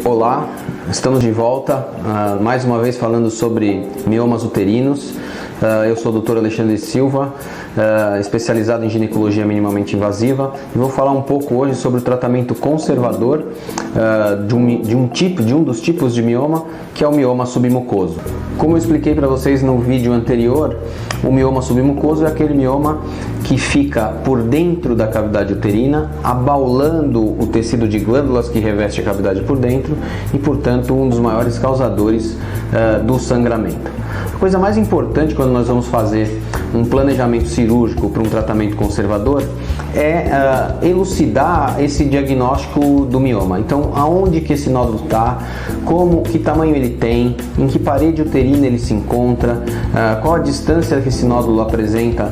Olá, estamos de volta, mais uma vez falando sobre miomas uterinos. Eu sou o Dr. Alexandre Silva, especializado em ginecologia minimamente invasiva, e vou falar um pouco hoje sobre o tratamento conservador de um dos tipos de mioma, que é o mioma submucoso. Como eu expliquei para vocês no vídeo anterior, o mioma submucoso é aquele mioma que fica por dentro da cavidade uterina, abaulando o tecido de glândulas que reveste a cavidade por dentro e, portanto, um dos maiores causadores do sangramento. A coisa mais importante quando nós vamos fazer um planejamento cirúrgico para um tratamento conservador é elucidar esse diagnóstico do mioma. Então, aonde que esse nódulo está, que tamanho ele tem, em que parede uterina ele se encontra, qual a distância que esse nódulo apresenta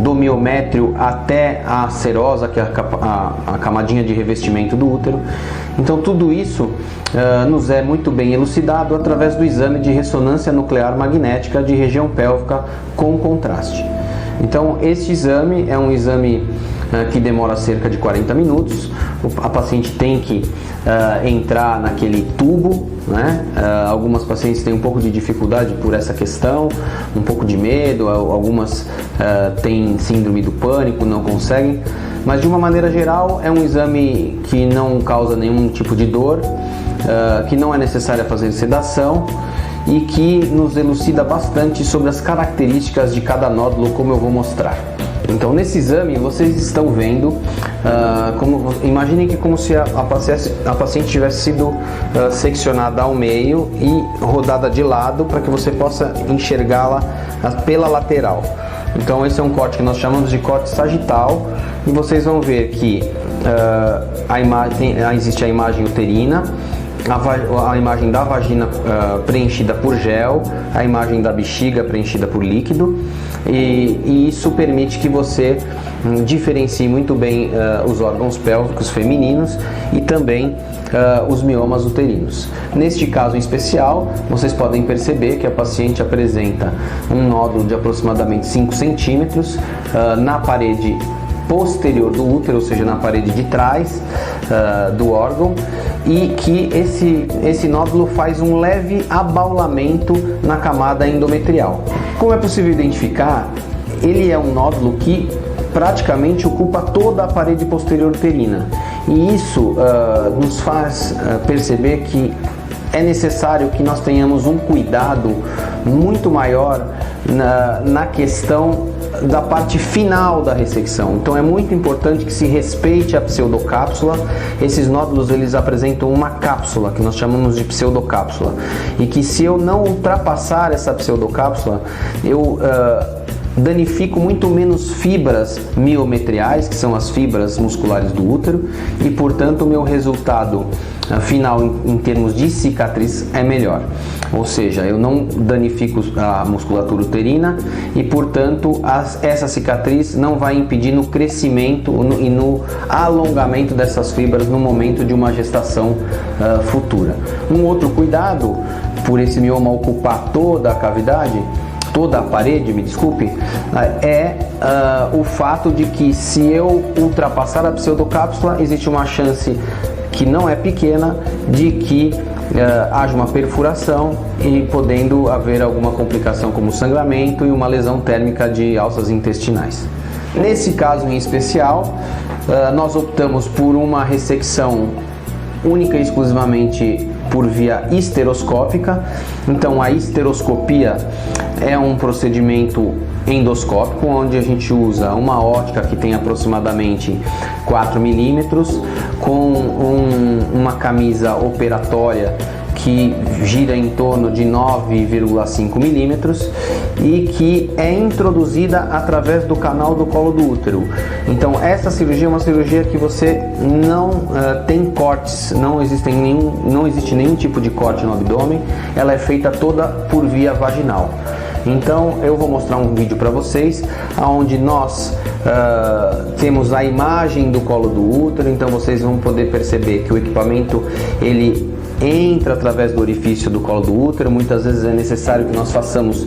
do miométrio até a serosa, que é a camadinha de revestimento do útero. Então tudo isso nos é muito bem elucidado através do exame de ressonância nuclear magnética de região pélvica com contraste. Então este exame é um exame que demora cerca de 40 minutos. A paciente tem que entrar naquele tubo, né? Algumas pacientes têm um pouco de dificuldade por essa questão, um pouco de medo, algumas têm síndrome do pânico, não conseguem, mas de uma maneira geral é um exame que não causa nenhum tipo de dor, que não é necessária fazer sedação e que nos elucida bastante sobre as características de cada nódulo, como eu vou mostrar. Então, nesse exame vocês estão vendo, imaginem que como se a paciente tivesse sido seccionada ao meio e rodada de lado para que você possa enxergá-la pela lateral. Então esse é um corte que nós chamamos de corte sagital, e vocês vão ver que existe a imagem uterina, a imagem da vagina preenchida por gel, a imagem da bexiga preenchida por líquido, e isso permite que você diferencie muito bem os órgãos pélvicos femininos e também os miomas uterinos. Neste caso em especial, vocês podem perceber que a paciente apresenta um nódulo de aproximadamente 5 centímetros na parede posterior do útero, ou seja, na parede de trás do órgão, e que esse nódulo faz um leve abaulamento na camada endometrial. Como é possível identificar, ele é um nódulo que praticamente ocupa toda a parede posterior uterina, e isso nos faz perceber que é necessário que nós tenhamos um cuidado muito maior na questão da parte final da ressecção. Então é muito importante que se respeite a pseudocápsula. Esses nódulos eles apresentam uma cápsula que nós chamamos de pseudocápsula, e que se eu não ultrapassar essa pseudocápsula, eu danifico muito menos fibras miometriais, que são as fibras musculares do útero, e portanto o meu resultado final em termos de cicatriz é melhor. Ou seja, eu não danifico a musculatura uterina e portanto essa cicatriz não vai impedir no crescimento e no alongamento dessas fibras no momento de uma gestação futura. Um outro cuidado, por esse mioma ocupar toda a cavidade, toda a parede, me desculpe, é o fato de que se eu ultrapassar a pseudocápsula, existe uma chance que não é pequena de que haja uma perfuração e podendo haver alguma complicação como sangramento e uma lesão térmica de alças intestinais. Nesse caso em especial, nós optamos por uma ressecção única e exclusivamente por via histeroscópica. Então a histeroscopia é um procedimento endoscópico, onde a gente usa uma ótica que tem aproximadamente 4 milímetros, com uma camisa operatória que gira em torno de 9,5 milímetros e que é introduzida através do canal do colo do útero. Então essa cirurgia é uma cirurgia que você não tem cortes, não existe nenhum tipo de corte no abdômen, ela é feita toda por via vaginal. Então eu vou mostrar um vídeo para vocês onde nós temos a imagem do colo do útero. Então vocês vão poder perceber que o equipamento ele entra através do orifício do colo do útero. Muitas vezes é necessário que nós façamos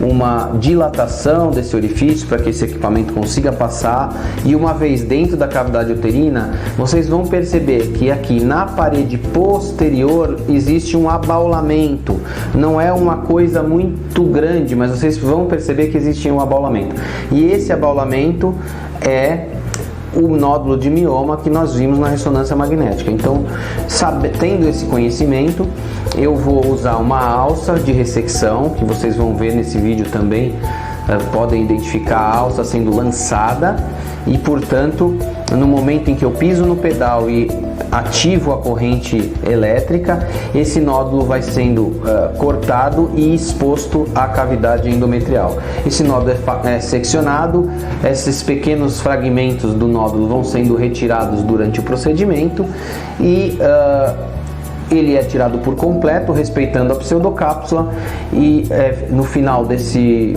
uma dilatação desse orifício para que esse equipamento consiga passar, e uma vez dentro da cavidade uterina, vocês vão perceber que aqui na parede posterior existe um abaulamento. Não é uma coisa muito grande, mas vocês vão perceber que existe um abaulamento, e esse abaulamento é o nódulo de mioma que nós vimos na ressonância magnética. Então, tendo esse conhecimento, eu vou usar uma alça de ressecção, que vocês vão ver nesse vídeo também, podem identificar a alça sendo lançada, e portanto, no momento em que eu piso no pedal e ativo a corrente elétrica, esse nódulo vai sendo cortado e exposto à cavidade endometrial. Esse nódulo é seccionado, esses pequenos fragmentos do nódulo vão sendo retirados durante o procedimento, e ele é tirado por completo, respeitando a pseudocápsula, e no final desse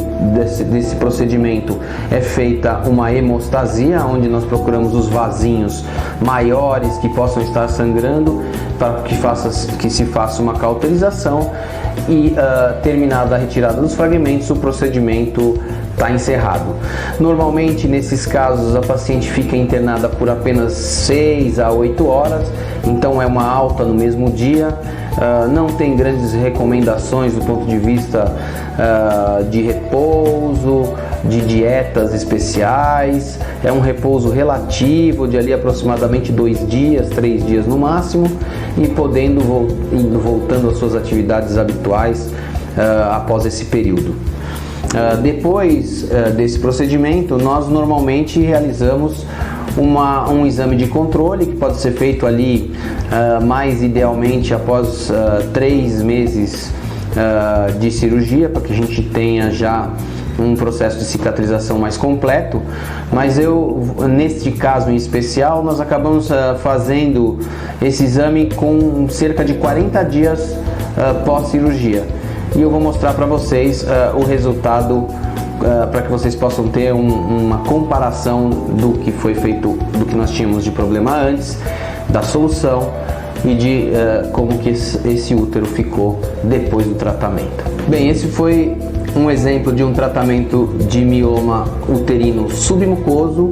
procedimento é feita uma hemostasia, onde nós procuramos os vasinhos maiores que possam estar sangrando, para que se faça uma cauterização, e terminada a retirada dos fragmentos, o procedimento está encerrado. Normalmente, nesses casos, a paciente fica internada por apenas 6 a 8 horas, então é uma alta no mesmo dia. Não tem grandes recomendações do ponto de vista de repouso, de dietas especiais. É um repouso relativo de ali aproximadamente 2 dias, 3 dias no máximo, e voltando às suas atividades habituais após esse período. Depois desse procedimento, nós normalmente realizamos um exame de controle, que pode ser feito ali mais idealmente após 3 meses de cirurgia, para que a gente tenha já um processo de cicatrização mais completo. Mas neste caso em especial, nós acabamos fazendo esse exame com cerca de 40 dias pós-cirurgia, e eu vou mostrar para vocês o resultado, para que vocês possam ter uma comparação do que foi feito, do que nós tínhamos de problema antes, da solução, e de como que esse útero ficou depois do tratamento. Bem, esse foi um exemplo de um tratamento de mioma uterino submucoso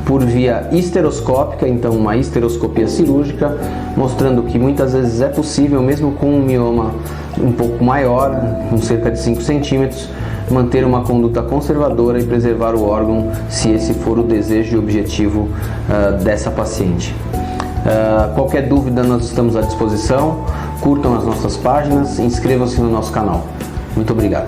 por via histeroscópica, então uma histeroscopia cirúrgica, mostrando que muitas vezes é possível, mesmo com um mioma um pouco maior, com cerca de 5 centímetros, manter uma conduta conservadora e preservar o órgão, se esse for o desejo e objetivo dessa paciente. Qualquer dúvida, nós estamos à disposição. Curtam as nossas páginas, inscrevam-se no nosso canal. Muito obrigado.